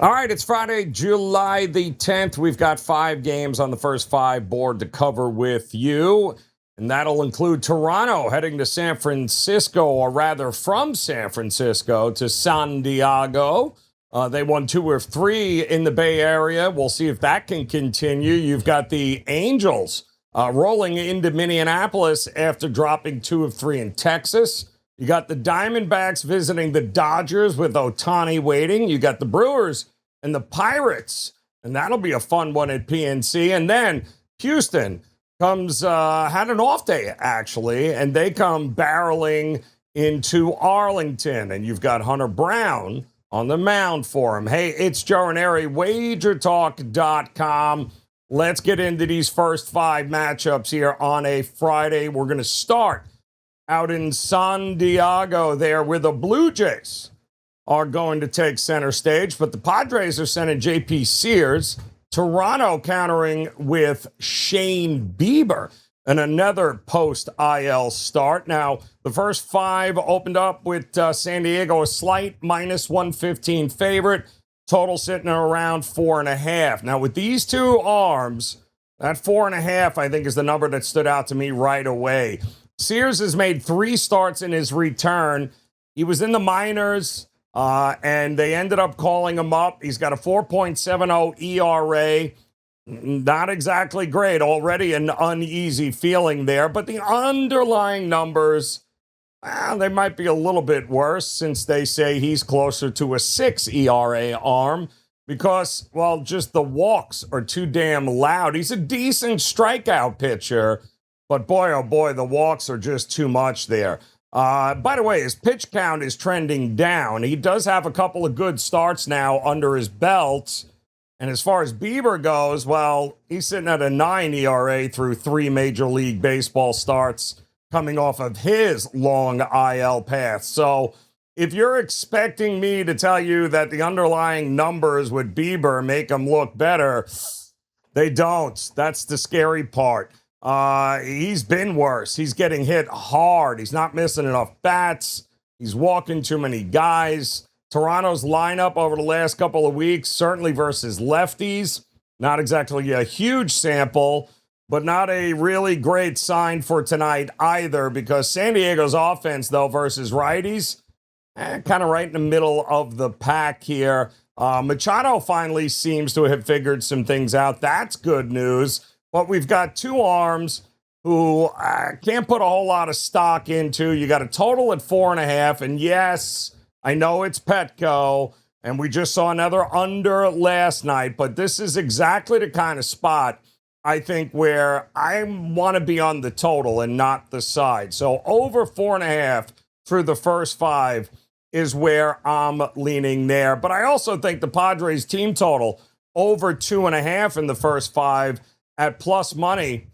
All right, it's Friday, July the 10th. We've got 5 games on the first 5 board to cover with you. And that'll include Toronto heading to San Francisco, or rather from San Francisco to San Diego. They won 2 of 3 in the Bay Area. We'll see if that can continue. You've got the Angels rolling into Minneapolis after dropping 2 of 3 in Texas. You got the Diamondbacks visiting the Dodgers with Ohtani waiting. You got the Brewers and the Pirates, and that'll be a fun one at PNC. And then Houston had an off day, actually, and they come barreling into Arlington. And you've got Hunter Brown on the mound for him. Hey, it's Joe Raineri, WagerTalk.com. Let's get into these first 5 matchups here on a Friday. We're going to start out in San Diego there, where the Blue Jays are going to take center stage, but the Padres are sending J.P. Sears. Toronto countering with Shane Bieber and another post-IL start. Now, the first 5 opened up with San Diego a slight minus 115 favorite, total sitting around 4.5. Now, with these 2 arms, that 4.5, I think, is the number that stood out to me right away. Sears has made 3 starts in his return. He was in the minors, and they ended up calling him up. He's got a 4.70 ERA. Not exactly great. Already an uneasy feeling there, but the underlying numbers, they might be a little bit worse, since they say he's closer to a 6 ERA arm because, well, just the walks are too damn loud. He's a decent strikeout pitcher, but boy, oh boy, the walks are just too much there. By the way, his pitch count is trending down. He does have a couple of good starts now under his belt. And as far as Bieber goes, well, he's sitting at a 9 ERA through 3 Major League Baseball starts, coming off of his long IL path. So if you're expecting me to tell you that the underlying numbers with Bieber make him look better, they don't. That's the scary part. He's been worse. He's getting hit hard. He's not missing enough bats. He's walking too many guys. Toronto's lineup over the last couple of weeks, certainly versus lefties, not exactly a huge sample, but not a really great sign for tonight either, because San Diego's offense, though, versus righties, kind of right in the middle of the pack here. Machado finally seems to have figured some things out. That's good news. But we've got 2 arms who can't put a whole lot of stock into. You got a total at 4.5. And yes, I know it's Petco, and we just saw another under last night, but this is exactly the kind of spot, I think, where I want to be on the total and not the side. So over 4.5 through the first 5 is where I'm leaning there. But I also think the Padres team total over 2.5 in the first 5 at plus money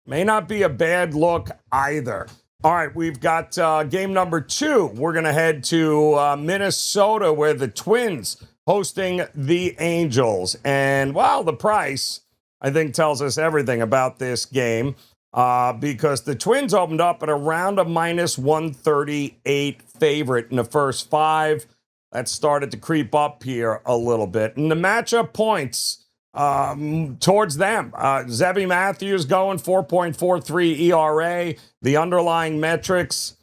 may not be a bad look either. All right, we've got game number 2. We're going to head to Minnesota, where the Twins hosting the Angels. And, well, the price, I think, tells us everything about this game, because the Twins opened up at around a minus 138 favorite in the first 5. That started to creep up here a little bit. And the matchup points towards them. Zebby Matthews going 4.43 ERA. The underlying metrics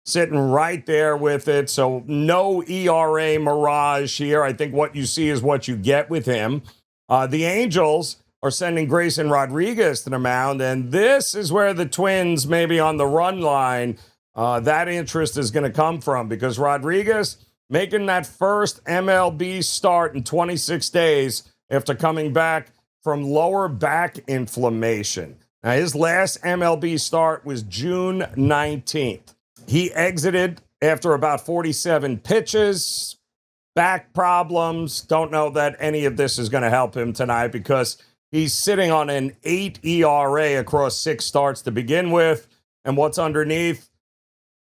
sitting right there with it. So no ERA mirage here. I think what you see is what you get with him. The Angels are sending Grayson Rodriguez to the mound, and this is where the Twins may be on the run line. That interest is going to come from, because Rodriguez making that first MLB start in 26 days after coming back from lower back inflammation. Now, his last MLB start was June 19th. He exited after about 47 pitches, back problems. Don't know that any of this is going to help him tonight, because he's sitting on an 8 ERA across 6 starts to begin with. And what's underneath?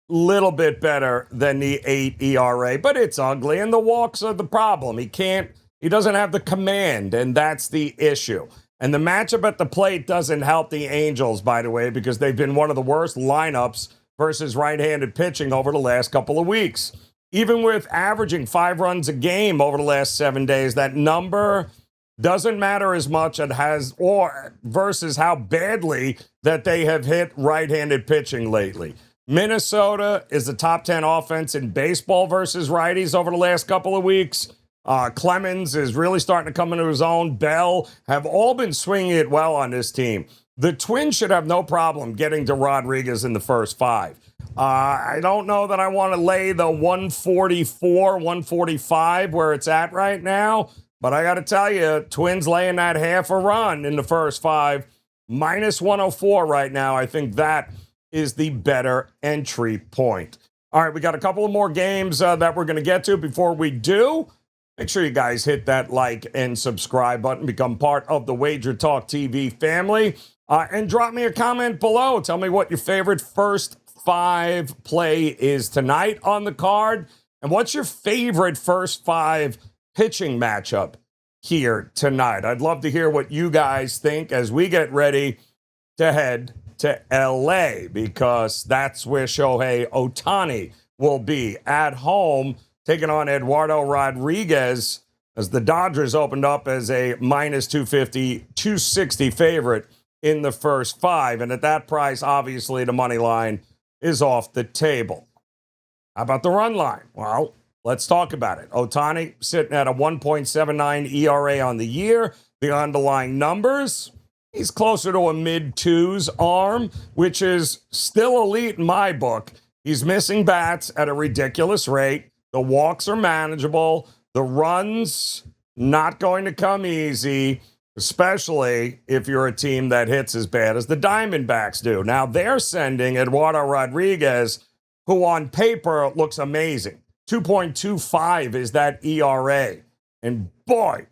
Little bit better than the 8 ERA, but it's ugly, and the walks are the problem. He doesn't have the command, and that's the issue. And the matchup at the plate doesn't help the Angels, by the way, because they've been one of the worst lineups versus right-handed pitching over the last couple of weeks. even with averaging 5 runs a game over the last 7 days, that number doesn't matter as much versus how badly that they have hit right-handed pitching lately. Minnesota is the top 10 offense in baseball versus righties over the last couple of weeks. Clemens is really starting to come into his own. Bell have all been swinging it well on this team. The Twins should have no problem getting to Rodriguez in the first 5. I don't know that I want to lay the 144, 145 where it's at right now, but I got to tell you, Twins laying that half a run in the first 5, minus 104 right now. I think that is the better entry point. All right, we got a couple of more games that we're going to get to. Before we do, make sure you guys hit that like and subscribe button, become part of the WagerTalk TV family, and drop me a comment below. Tell me what your favorite first 5 play is tonight on the card, and what's your favorite first 5 pitching matchup here tonight. I'd love to hear what you guys think as we get ready to head to LA, because that's where Shohei Ohtani will be at home, taking on Eduardo Rodriguez, as the Dodgers opened up as a minus 250, 260 favorite in the first 5. And at that price, obviously, the money line is off the table. How about the run line? Well, let's talk about it. Ohtani sitting at a 1.79 ERA on the year. The underlying numbers, he's closer to a mid-2s arm, which is still elite in my book. He's missing bats at a ridiculous rate. The walks are manageable. The runs, not going to come easy, especially if you're a team that hits as bad as the Diamondbacks do. Now, they're sending Eduardo Rodriguez, who on paper looks amazing. 2.25 is that ERA. And boy,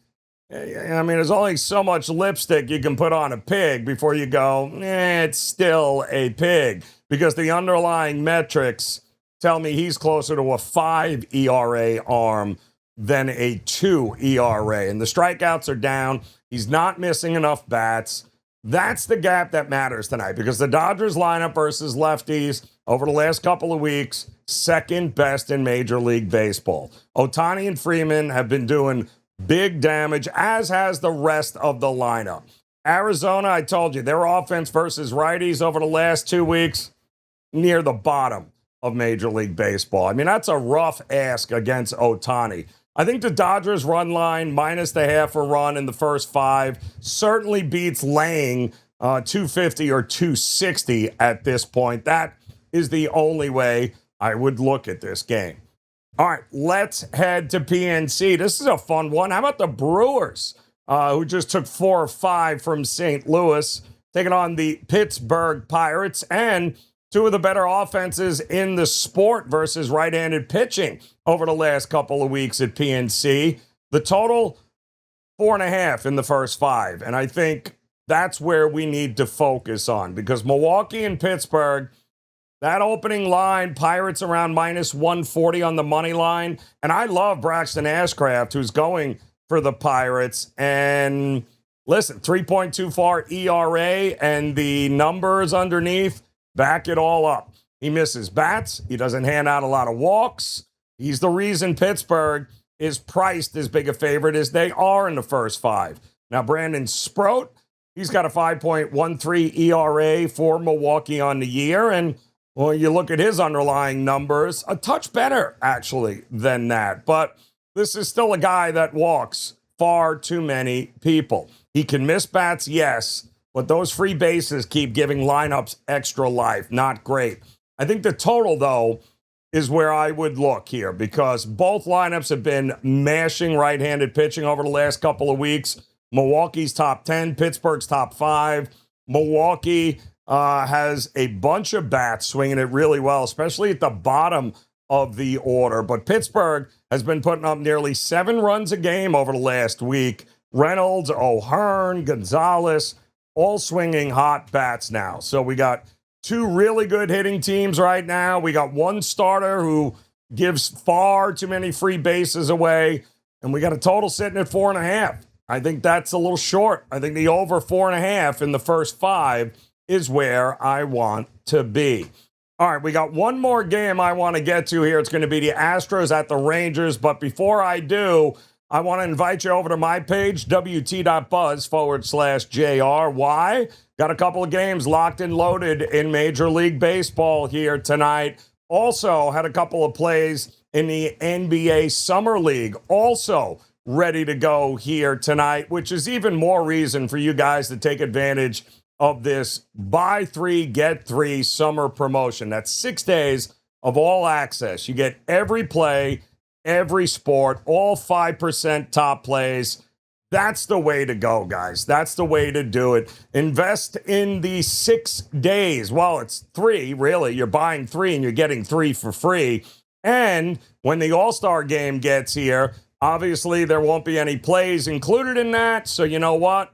I mean, there's only so much lipstick you can put on a pig before you go, it's still a pig. Because the underlying metrics tell me he's closer to a 5 ERA arm than a 2 ERA. And the strikeouts are down. He's not missing enough bats. That's the gap that matters tonight, because the Dodgers lineup versus lefties over the last couple of weeks, second best in Major League Baseball. Ohtani and Freeman have been doing big damage, as has the rest of the lineup. Arizona, I told you, their offense versus righties over the last 2 weeks, near the bottom of Major League Baseball. I mean, that's a rough ask against Ohtani. I think the Dodgers run line minus the half a run in the first 5 certainly beats laying 250 or 260 at this point. That is the only way I would look at this game. All right, let's head to PNC. This is a fun one. How about the Brewers, who just took 4 or 5 from St. Louis, taking on the Pittsburgh Pirates, and 2 of the better offenses in the sport versus right-handed pitching over the last couple of weeks at PNC. The total, 4.5 in the first 5. And I think that's where we need to focus on, because Milwaukee and Pittsburgh, that opening line, Pirates around minus 140 on the money line. And I love Braxton Ashcraft, who's going for the Pirates. And listen, 3.24 ERA, and the numbers underneath back it all up. He misses bats. He doesn't hand out a lot of walks. He's the reason Pittsburgh is priced as big a favorite as they are in the first 5. Now, Brandon Sproat, he's got a 5.13 ERA for Milwaukee on the year. And well, you look at his underlying numbers, a touch better, actually, than that. But this is still a guy that walks far too many people. He can miss bats, yes, but those free bases keep giving lineups extra life. Not great. I think the total, though, is where I would look here, because both lineups have been mashing right-handed pitching over the last couple of weeks. Milwaukee's top 10, Pittsburgh's top 5. Milwaukee has a bunch of bats swinging it really well, especially at the bottom of the order. But Pittsburgh has been putting up nearly 7 runs a game over the last week. Reynolds, O'Hearn, Gonzalez, all swinging hot bats now. So we got 2 really good hitting teams right now. We got 1 starter who gives far too many free bases away. And we got a total sitting at 4.5. I think that's a little short. I think the over 4.5 in the first 5 is where I want to be. All right, we got one more game I want to get to here. It's going to be the Astros at the Rangers. But before I do, I want to invite you over to my page, wt.buzz/JR. Why? Got a couple of games locked and loaded in Major League Baseball here tonight. Also had a couple of plays in the NBA Summer League. Also ready to go here tonight, which is even more reason for you guys to take advantage of this buy 3, get 3 summer promotion. That's 6 days of all access. You get every play, every sport, all 5% top plays. That's the way to go, guys. That's the way to do it. Invest in the 6 days. Well, it's 3, really. You're buying 3 and you're getting 3 for free. And when the All-Star game gets here, obviously there won't be any plays included in that. So you know what?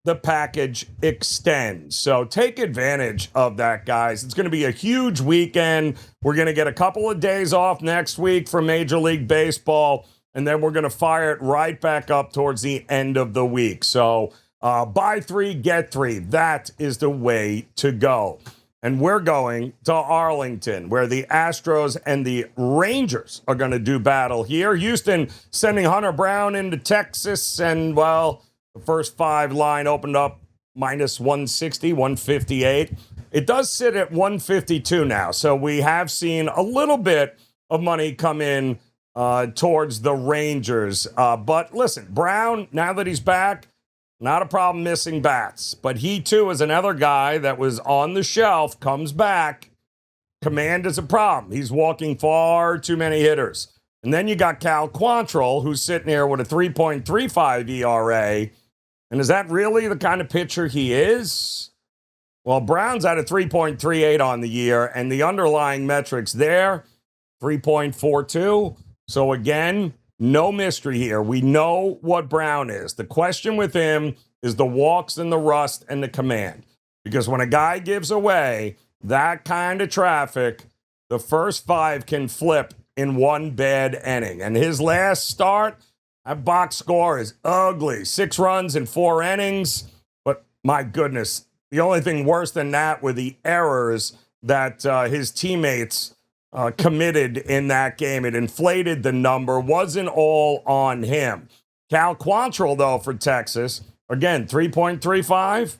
The package extends. So take advantage of that, guys. It's going to be a huge weekend. We're going to get a couple of days off next week for Major League Baseball, and then we're going to fire it right back up towards the end of the week. So buy 3, get 3. That is the way to go. And we're going to Arlington, where the Astros and the Rangers are going to do battle here. Houston sending Hunter Brown into Texas, and, well, the first 5 line opened up minus 160, 158. It does sit at 152 now, so we have seen a little bit of money come in towards the Rangers. But listen, Brown, now that he's back, not a problem missing bats. But he, too, is another guy that was on the shelf, comes back. Command is a problem. He's walking far too many hitters. And then you got Cal Quantrill, who's sitting here with a 3.35 ERA. And is that really the kind of pitcher he is? Well, Brown's at a 3.38 on the year, and the underlying metrics there, 3.42. So again, no mystery here. We know what Brown is. The question with him is the walks and the rust and the command. Because when a guy gives away that kind of traffic, the first 5 can flip in one bad inning. And his last start, that box score is ugly. 6 runs in 4 innings. But my goodness, the only thing worse than that were the errors that his teammates committed in that game. It inflated the number. Wasn't all on him. Cal Quantrill, though, for Texas, again, 3.35.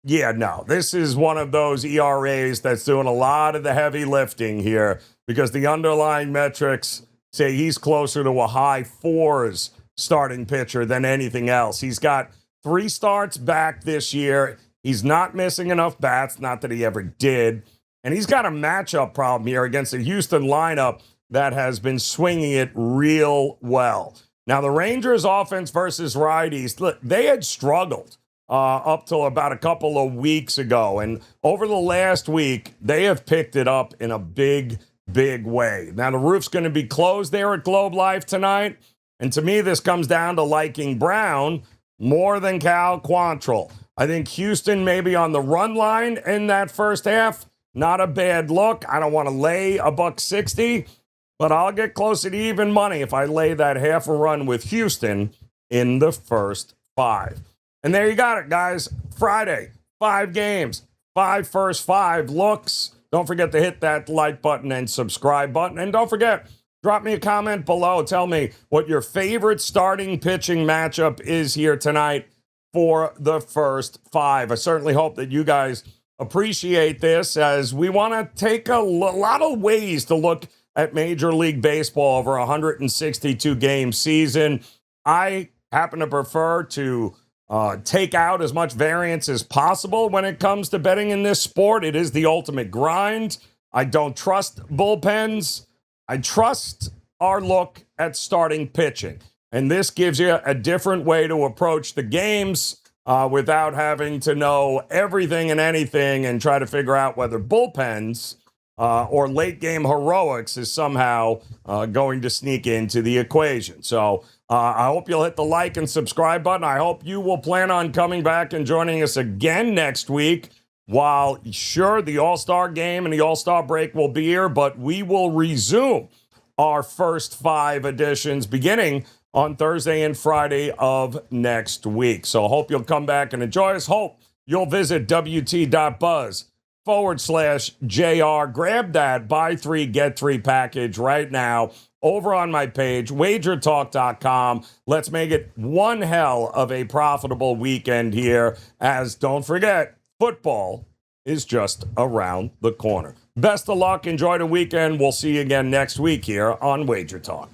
Yeah, no, this is one of those ERAs that's doing a lot of the heavy lifting here because the underlying metrics say he's closer to a high 4s starting pitcher than anything else. He's got 3 starts back this year. He's not missing enough bats, not that he ever did. And he's got a matchup problem here against a Houston lineup that has been swinging it real well. Now, the Rangers' offense versus righties, look, they had struggled up till about a couple of weeks ago. And over the last week, they have picked it up in a big way. Now, the roof's going to be closed there at Globe Life tonight. And to me, this comes down to liking Brown more than Cal Quantrill. I think Houston maybe on the run line in that first half. Not a bad look. I don't want to lay $1.60, but I'll get closer to even money if I lay that half a run with Houston in the first 5. And there you got it, guys. Friday, 5 games, 5 first 5 looks. Don't forget to hit that like button and subscribe button. And don't forget, drop me a comment below. Tell me what your favorite starting pitching matchup is here tonight for the first 5. I certainly hope that you guys appreciate this, as we want to take a lot of ways to look at Major League Baseball over a 162-game season. I happen to prefer to take out as much variance as possible when it comes to betting in this sport. It is the ultimate grind. I don't trust bullpens. I trust our look at starting pitching. And this gives you a different way to approach the games without having to know everything and anything and try to figure out whether bullpens or late game heroics is somehow going to sneak into the equation. So I hope you'll hit the like and subscribe button. I hope you will plan on coming back and joining us again next week. While sure, the All-Star game and the All-Star break will be here, but we will resume our first 5 editions beginning on Thursday and Friday of next week. So I hope you'll come back and enjoy us. Hope you'll visit WT.Buzz JR. Grab that buy 3, get 3 package right now over on my page, WagerTalk.com. Let's make it one hell of a profitable weekend here, as don't forget, football is just around the corner. Best of luck. Enjoy the weekend. We'll see you again next week here on Wager Talk.